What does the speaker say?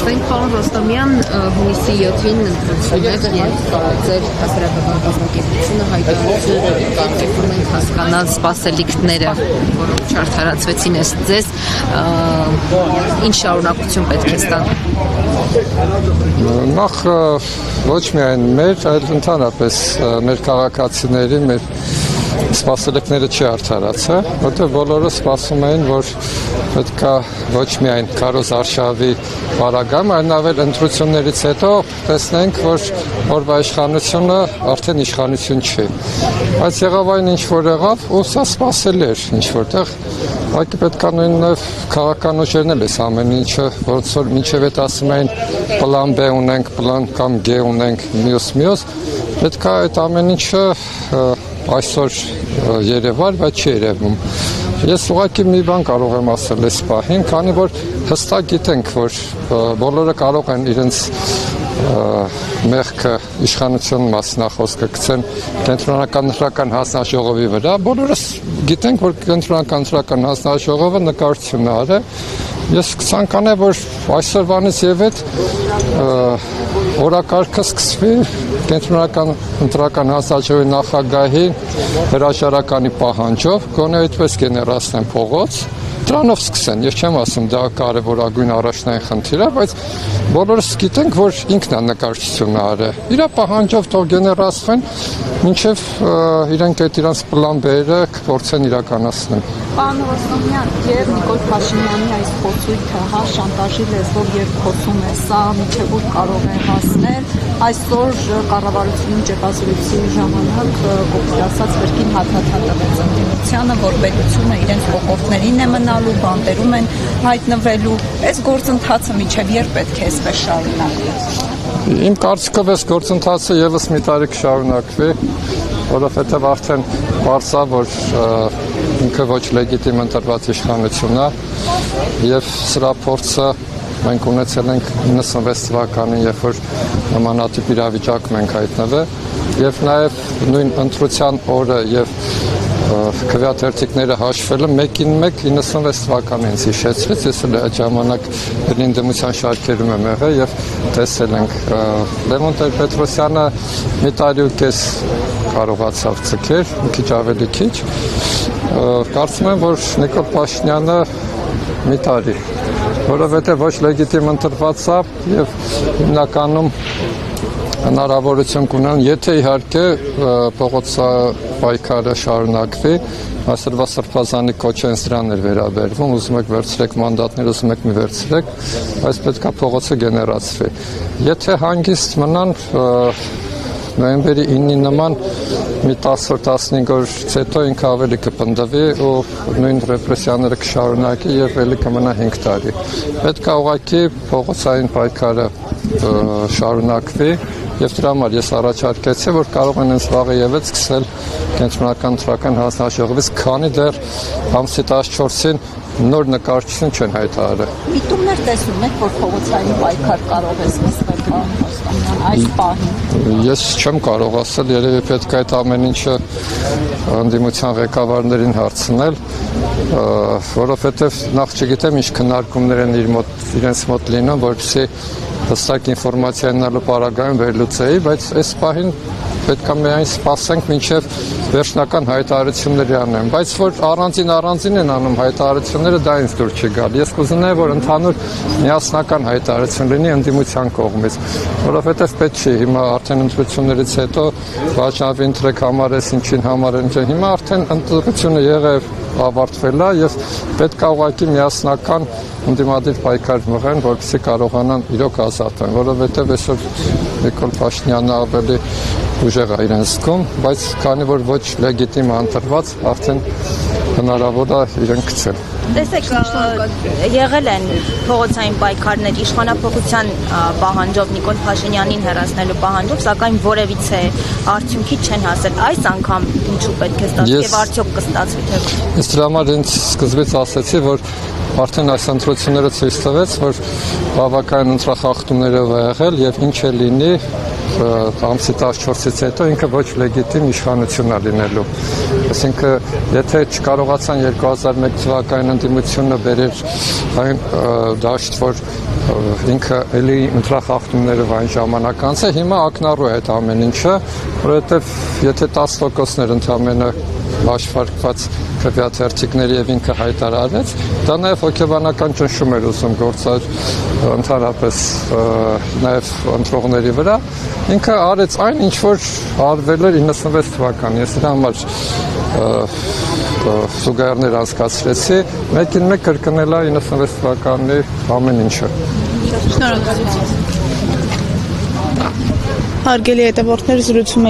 Մենք պարոն Ռոստոմյան հունիսի 7-ին ընտրություններ եւ ձեր հասարակական կազմակերպությունը հայտարարություն կարգեվում ենք հասկանալ սպասելիքները, որոնք չարդարացվեցին ըստ ձեզ, ինչ շարունակություն պետք է ստան։ Նախ ոչ միայն մեր, այլ ընդհանրապես մեր քաղաքացիների, մեր սպասելիքները չի արդարացել, որտեղ բոլորը սպասում էին, որ պետք է ոչ միայն Քարոզ Արշավի բարագամ, այլ նաեւ ընտրություններից հետո տեսնենք, որ օրվա իշխանությունը արդեն իշխանություն չի։ Բայց եղավ այն ինչ որ եղավ, ու սա սպասելի էր ինչ որտեղ, այլ պետք է նույնն քաղաքական ուժերն էլ էս ամեն ինչը, ոնց որ մինչև այդ ասում էին պլան B ունենք, պլան կամ G ունենք, մյուս, պետք է այդ ամեն ինչը այսօր երևար, բայց չի երևում։ Ես ուղղակի մի բան կարող եմ ասել այս պահին, քանի որ հստակ գիտենք, որ բոլորը կարող են իրենց մեղքը իշխանության մասնախոսքը գցեն կենտրոնական ընտրական հանձնաժողովի վրա, բոլորս գիտենք, որ կենտրոնական ընտրական հանձնաժողովը նկարչություն է արել։ Ես կցանկանամ, որ այսօրվանից եւ այդ օրակարգը սկսվի կենտրոնական ընտրական հանձնաժողովի նախագահի հրաժարականի պահանջով, գոնե այդպես գեներացնեն փողոց, դրանով սկսեն։ Ես չեմ ասում դա կարևորագույն առաջնային խնդիր է, բայց բոլորս գիտենք, որ ինքն է նկարչությունը արել։ Իր պահանջով թող գեներացվեն, մինչև իրենք այդ իրանց պլան B-ը կփորձեն իրականացնել։ Պարոն Ռոստոմյան, եւ Նիկոլ Փաշինյանի այս խոսույթը, շանտաժի լեզվով երկխոսում է, սա միջև ուր կարող է հասնել։ Այսօր կառավարությունի ճեպազրույցի ժամանակ կոպիտ ասած վերքին հաթաթան տվեց ընդդիմությանը, որ պետությունը իրենց կողոպտներին է մնալու, բանտերում են հայտնվելու։ Այս գործընթացը միջև երբ պետք է այսպես շարունակվի։ Իմ կարծիքով այս գործընթացը եւս մի տարի կշարունակվի, որովհետեւ արդեն բարձա, որ ինքը ոչ լեգիտիմ ընտրված իշխանություն է, եւ սրա փորձը մենք ունեցել ենք 96 թվականին, երբ որ նմանատիպ իրավիճակում ենք հայտնվել, եւ նաեւ նույն ընտրության օրը եւ քվեաթերթիկները հաշվելը 1-1 96 թվականին հիշեցրեց, ես էլ այդ ժամանակ ընդդիմության շարքերում եմ եղել եւ տեսել ենք Լևոն Տեր-Պետրոսյանը մի տարի ու կես կարողացավ ցկել, մի քիչ ավելի քիչ, կարծում եմ, որ Նիկոլ Փաշինյանը մի տարի, որովհետեւ ոչ լեգիտիմ ընտրված է եւ հիմնականում հնարավորություն կունեն, եթե իհարկե փողոցապայքարը շարունակվի, այսօրվա սրբազանի կոչենց դրան էր վերաբերվում, ուզում եք վերցրեք մանդատներ, ուզում եք մի վերցրեք, բայց պետք է փողոցը գեներացվի։ Եթե հանգիստ մնան նոյեմբերի 9-ի նման մի 10-15 օրից հետո ինքը ավելի կպնդվի ու նույն ռեպրեսիաները կշարունակի եւ ելի կմնա 5 տարի։ Պետք է ուղղակի փողոցային պայքարը շարունակվի եւ դրա համար ես առաջարկեցի, որ կարող են հենց վաղը եւս սկսել կենտրոնական ընտրական հանձնաժողովից, քանի դեռ ամսի 14-ին նոր նկարչություն չեն հայտարարել։ Միտումներ տեսնում եք, որ փողոցային պայքար կարող է սկսվել, պարոն Ռոստոմյան, այս պահին։ Ես չեմ կարող ասել, երևի պետք է այդ ամեն ինչը ընդդիմության ղեկավարներին հարցնել, որովհետեւ նախ չգիտեմ ինչ քննարկումներ են իրենց մոտ լինում, որպեսզի հստակ ինֆորմացիա ունենալու պարագայում վերլուծեի, բայց այս պահին պետք է միայն սպասենք մինչև վերջնական հայտարարությունների անեն, բայց որ առանձին են անում հայտարարությունները, դա ինձ դուր չի գալ։ Ես կուզենայի, որ ընդհանուր միասնական հայտարարություն լինի ընդդիմության կողմից, որովհետև պետք չի հիմա արդեն ընտրություններից հետո վաճառվի ընտրեք համար էս ինչին համար են, հիմա արդեն ընտրությունը եղավ ավարտվել է եւ պետք է ուղղակի միասնական ընդդիմադիր պայքար մղեն, որպեսզի կարողանան իրոք ազատվեն, որովհետեւ այսօր Նիկոլ Փաշինյանը ավելի ուժեղ է իրեն զգում, բայց քանի որ ոչ լեգիտիմ ընտրված, արդեն հնարավոր է իրեն գցել։ Տեսեք, եղել են փողոցային պայքարներ իշխանապողության պահանջով Նիկոլ Փաշինյանին հեռացնելու պահանջով, սակայն որևիցե արդյունքի չեն հասել։ Այս անգամ ինչու պետք է ստացվի եւ արդյոք կստացվի թե ոչ։ Ես դրա համար ինձ սկզբից ասացի, որ արդեն այս ընտրությունները ցույց տվեց, որ բավական ընտրախախտումներ եղել եւ ինչ է լինի, ամսի 14-ից հետո ինքը ոչ լեգիտիմ իշխանություն է լինելու։ Այսինքն, եթե չկարողացան 2001 թվականին ընդդիմությունը բերեր այն դաշտ, որ ինքը էլի ընտրախախտումներով այն ժամանակ անց է, հիմա ակնառու է այդ ամեն ինչը, որովհետև եթե 10%-ներ ընդամենը հաշվարկված քվեաթերթիկների եւ ինքը հայտարարեց, դա նաեւ հոգեբանական ճնշում էր ուզում գործել ընդհանրապես նաեւ ընտրողների վրա։ Ինքը արեց այն, ինչ որ արվել էր 96 թվականին։ Ես դրա համար զուգահեռներ անցկացրեցի, մեկին մեկ կրկնել է 96 թվականի ամեն ինչը։ Շնորհակալություն։ Հարգելի հետևորդներ, զրուցում